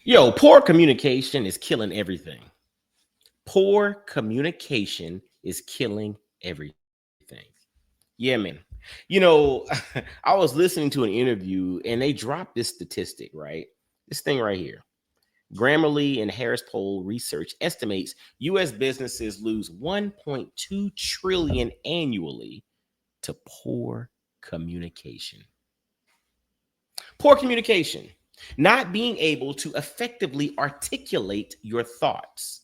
Yo, poor communication is killing everything. Poor communication is killing everything. Yeah, man. I was listening to an interview and they dropped this statistic, right? This thing right here. Grammarly and Harris Poll research estimates US businesses lose 1.2 trillion annually to poor communication. Poor communication, not being able to effectively articulate your thoughts,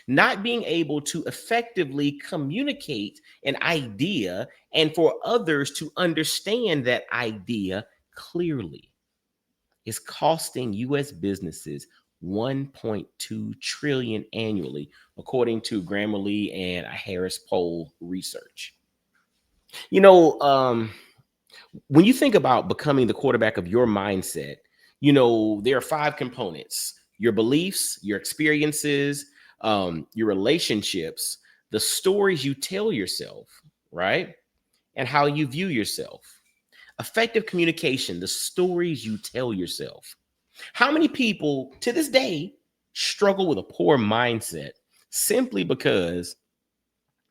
not being able to effectively communicate an idea and for others to understand that idea clearly is costing US businesses 1.2 trillion annually according to Grammarly and a Harris Poll research. You know, when you think about becoming the quarterback of your mindset, there are five components: your beliefs, your experiences, your relationships, the stories you tell yourself, right? And how you view yourself. Effective communication, the stories you tell yourself. How many people to this day struggle with a poor mindset simply because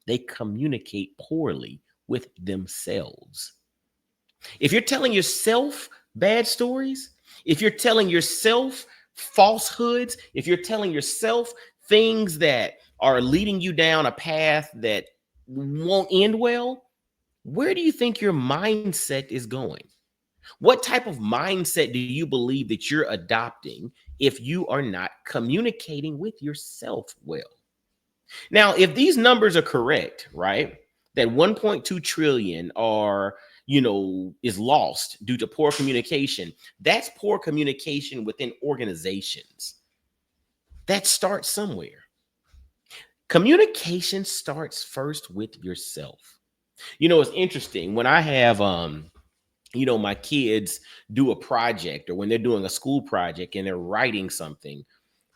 they communicate poorly with themselves? If you're telling yourself bad stories, if you're telling yourself falsehoods, if you're telling yourself things that are leading you down a path that won't end well, where do you think your mindset is going? What type of mindset do you believe that you're adopting if you are not communicating with yourself well? Now, if these numbers are correct, right, that 1.2 trillion is lost due to poor communication, that's poor communication within organizations. That starts somewhere. Communication starts first with yourself. It's interesting when I have my kids do a project, or when they're doing a school project and they're writing something,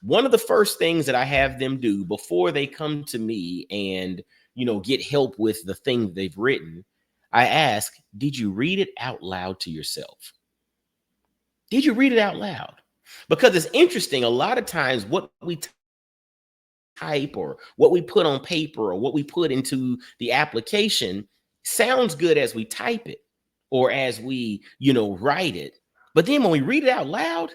one of the first things that I have them do before they come to me and, get help with the thing they've written, I ask, did you read it out loud to yourself? Did you read it out loud? Because it's interesting. A lot of times what we type or what we put on paper or what we put into the application sounds good as we type it or as we, write it. But then when we read it out loud,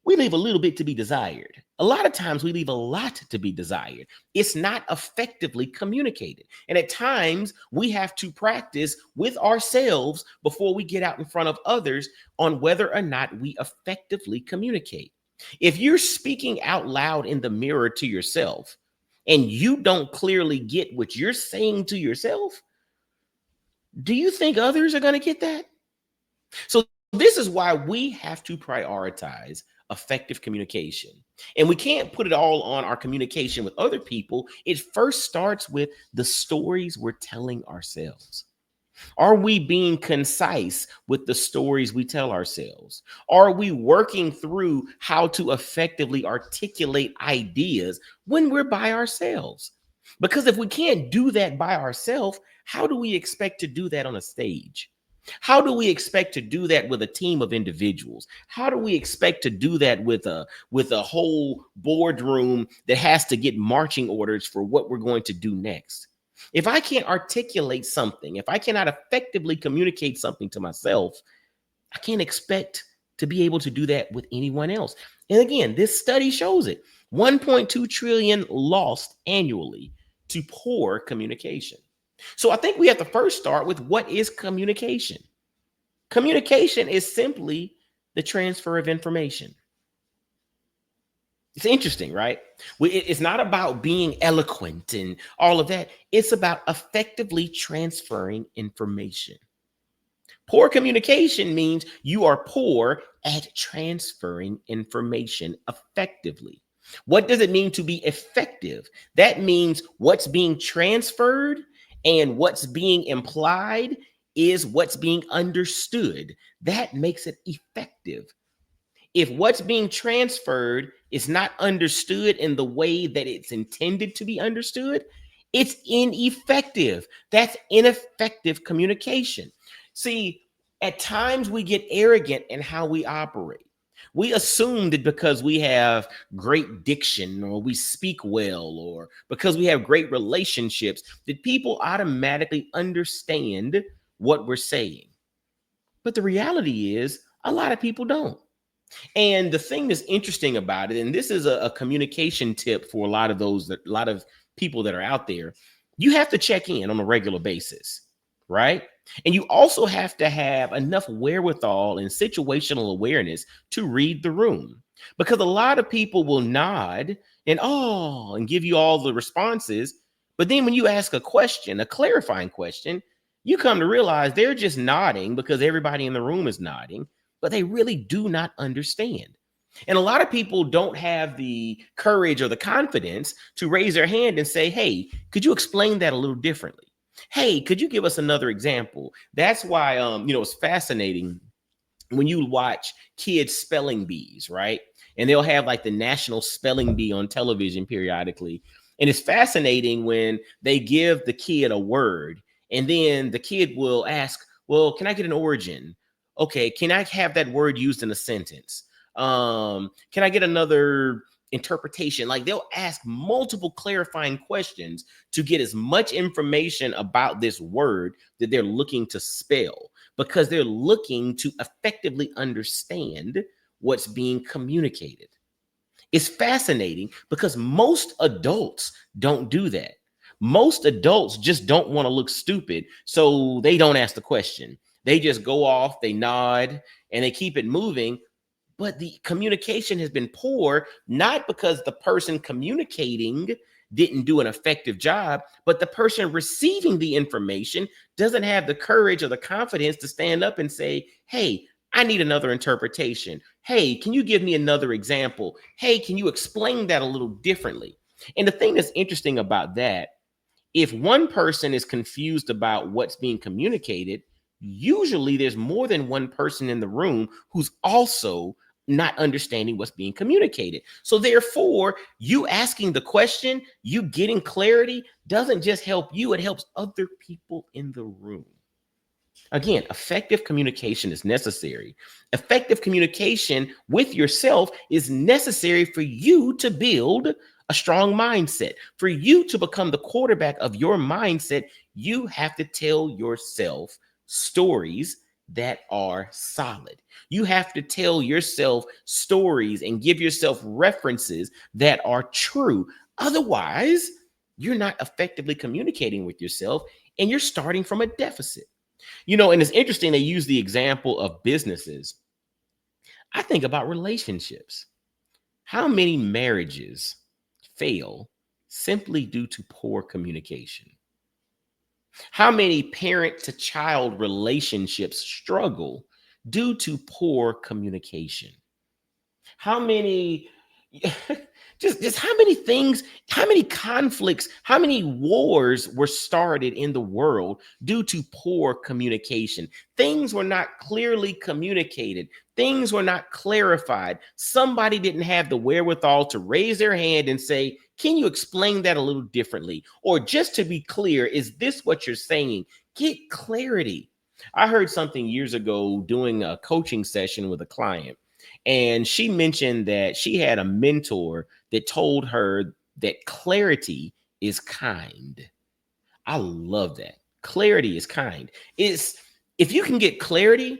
we leave a little bit to be desired. A lot of times we leave a lot to be desired. It's not effectively communicated. And at times we have to practice with ourselves before we get out in front of others on whether or not we effectively communicate. If you're speaking out loud in the mirror to yourself and you don't clearly get what you're saying to yourself, do you think others are going to get that? So this is why we have to prioritize effective communication. And we can't put it all on our communication with other people. It first starts with the stories we're telling ourselves. Are we being concise with the stories we tell ourselves? Are we working through how to effectively articulate ideas when we're by ourselves? Because if we can't do that by ourselves, how do we expect to do that on a stage? How do we expect to do that with a team of individuals? How do we expect to do that with a whole boardroom that has to get marching orders for what we're going to do next? If I can't articulate something, if I cannot effectively communicate something to myself, I can't expect to be able to do that with anyone else. And again, this study shows it. 1.2 trillion lost annually to poor communication. So I think we have to first start with what is communication? Communication is simply the transfer of information. It's interesting, right? It's not about being eloquent and all of that. It's about effectively transferring information. Poor communication means you are poor at transferring information effectively. What does it mean to be effective? That means what's being transferred and what's being implied is what's being understood. That makes it effective. If what's being transferred is not understood in the way that it's intended to be understood, it's ineffective. That's ineffective communication. See, at times we get arrogant in how we operate. We assume that because we have great diction or we speak well or because we have great relationships, that people automatically understand what we're saying. But the reality is, a lot of people don't. And the thing that's interesting about it, and this is a communication tip for a lot of people that are out there, you have to check in on a regular basis, right? And you also have to have enough wherewithal and situational awareness to read the room. Because a lot of people will nod and and give you all the responses. But then when you ask a question, a clarifying question, you come to realize they're just nodding because everybody in the room is nodding, but they really do not understand. And a lot of people don't have the courage or the confidence to raise their hand and say, hey, could you explain that a little differently? Hey, could you give us another example? That's why, it's fascinating when you watch kids spelling bees, right? And they'll have like the national spelling bee on television periodically. And it's fascinating when they give the kid a word and then the kid will ask, well, can I get an origin? Okay, can I have that word used in a sentence? Can I get another interpretation? Like they'll ask multiple clarifying questions to get as much information about this word that they're looking to spell because they're looking to effectively understand what's being communicated. It's fascinating because most adults don't do that. Most adults just don't want to look stupid, so they don't ask the question. They just go off, they nod, and they keep it moving. But the communication has been poor, not because the person communicating didn't do an effective job, but the person receiving the information doesn't have the courage or the confidence to stand up and say, hey, I need another interpretation. Hey, can you give me another example? Hey, can you explain that a little differently? And the thing that's interesting about that, if one person is confused about what's being communicated, usually there's more than one person in the room who's also not understanding what's being communicated. So therefore, you asking the question, you getting clarity doesn't just help you, it helps other people in the room. Again, effective communication is necessary. Effective communication with yourself is necessary for you to build a strong mindset. For you to become the quarterback of your mindset, you have to tell yourself stories that are solid. You have to tell yourself stories and give yourself references that are true. Otherwise, you're not effectively communicating with yourself and you're starting from a deficit. And it's interesting they use the example of businesses. I think about relationships. How many marriages fail simply due to poor communication? How many parent to child relationships struggle due to poor communication? How many just how many things, how many conflicts, how many wars were started in the world due to poor communication? Things were not clearly communicated. Things were not clarified. Somebody didn't have the wherewithal to raise their hand and say, can you explain that a little differently? Or just to be clear, is this what you're saying? Get clarity. I heard something years ago doing a coaching session with a client. And she mentioned that she had a mentor that told her that clarity is kind. I love that. Clarity is kind. It's if you can get clarity,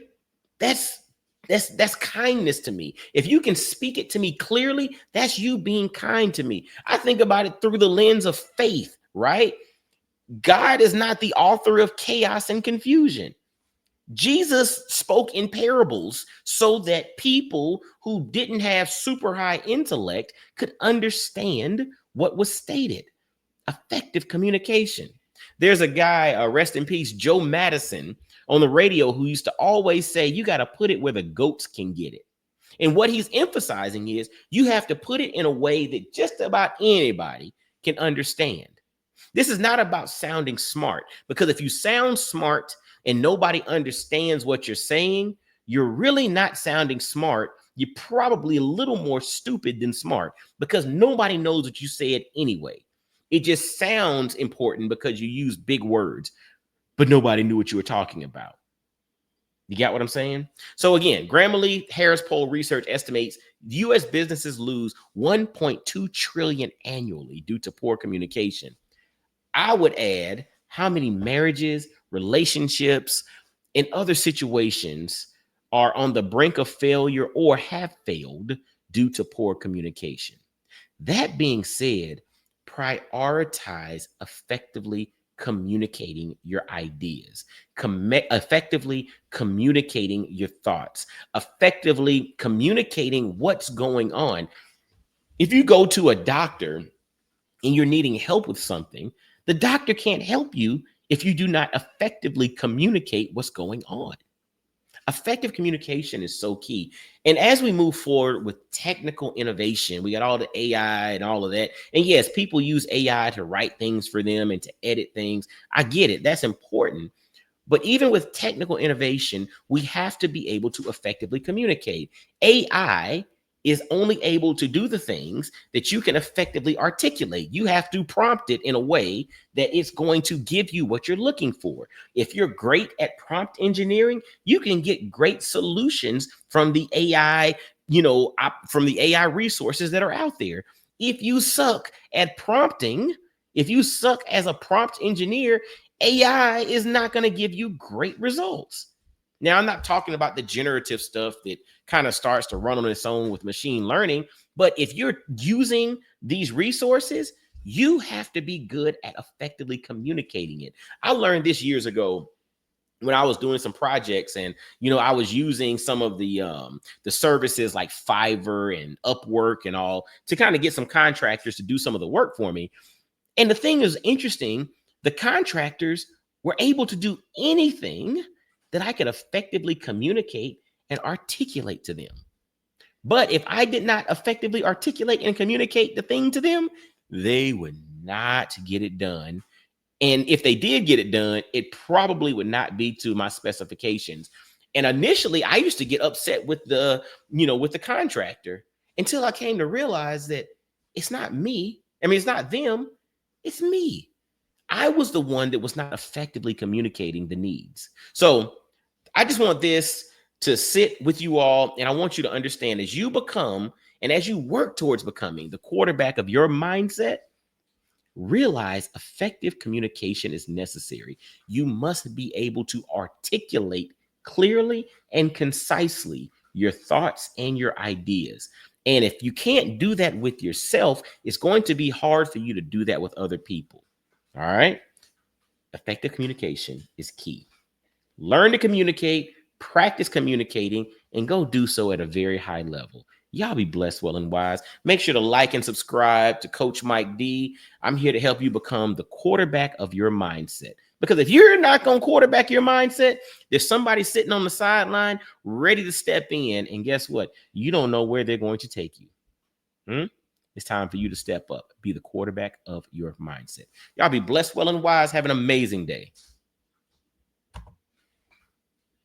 that's that's kindness to me. If you can speak it to me clearly, that's you being kind to me. I think about it through the lens of faith, right? God is not the author of chaos and confusion. Jesus spoke in parables so that people who didn't have super high intellect could understand what was stated. Effective communication. There's a guy, rest in peace, Joe Madison, on the radio who used to always say, you got to put it where the goats can get it. And what he's emphasizing is you have to put it in a way that just about anybody can understand. This is not about sounding smart, because if you sound smart and nobody understands what you're saying, you're really not sounding smart. You're probably a little more stupid than smart because nobody knows what you said anyway. It just sounds important because you use big words, but nobody knew what you were talking about. You got what I'm saying? So again, Grammarly Harris poll research estimates US businesses lose 1.2 trillion annually due to poor communication. I would add how many marriages, relationships, and other situations are on the brink of failure or have failed due to poor communication. That being said, prioritize effectively communicating your ideas, effectively communicating your thoughts, effectively communicating what's going on. If you go to a doctor and you're needing help with something, the doctor can't help you if you do not effectively communicate what's going on. Effective communication is so key. And as we move forward with technical innovation, we got all the AI and all of that. And yes, people use AI to write things for them and to edit things. I get it. That's important. But even with technical innovation, we have to be able to effectively communicate. AI is only able to do the things that you can effectively articulate. You have to prompt it in a way that it's going to give you what you're looking for. If you're great at prompt engineering, you can get great solutions from the AI, from the AI resources that are out there. If you suck at prompting, if you suck as a prompt engineer, AI is not going to give you great results. Now, I'm not talking about the generative stuff that kind of starts to run on its own with machine learning, but if you're using these resources, you have to be good at effectively communicating it. I learned this years ago when I was doing some projects, and I was using some of the services like Fiverr and Upwork and all to kind of get some contractors to do some of the work for me. And the thing is interesting, the contractors were able to do anything that I could effectively communicate and articulate to them. But if I did not effectively articulate and communicate the thing to them, they would not get it done. And if they did get it done, it probably would not be to my specifications. And initially, I used to get upset with the contractor until I came to realize that it's not me. I mean, it's not them. It's me. I was the one that was not effectively communicating the needs. So I just want this to sit with you all. And I want you to understand as you become and as you work towards becoming the quarterback of your mindset, realize effective communication is necessary. You must be able to articulate clearly and concisely your thoughts and your ideas. And if you can't do that with yourself, it's going to be hard for you to do that with other people. All right. Effective communication is key. Learn to communicate, practice communicating, and go do so at a very high level. Y'all be blessed, well, and wise. Make sure to like and subscribe to Coach Mike D. I'm here to help you become the quarterback of your mindset. Because if you're not going to quarterback your mindset, there's somebody sitting on the sideline ready to step in. And guess what? You don't know where they're going to take you. It's time for you to step up, be the quarterback of your mindset. Y'all be blessed, well, and wise. Have an amazing day.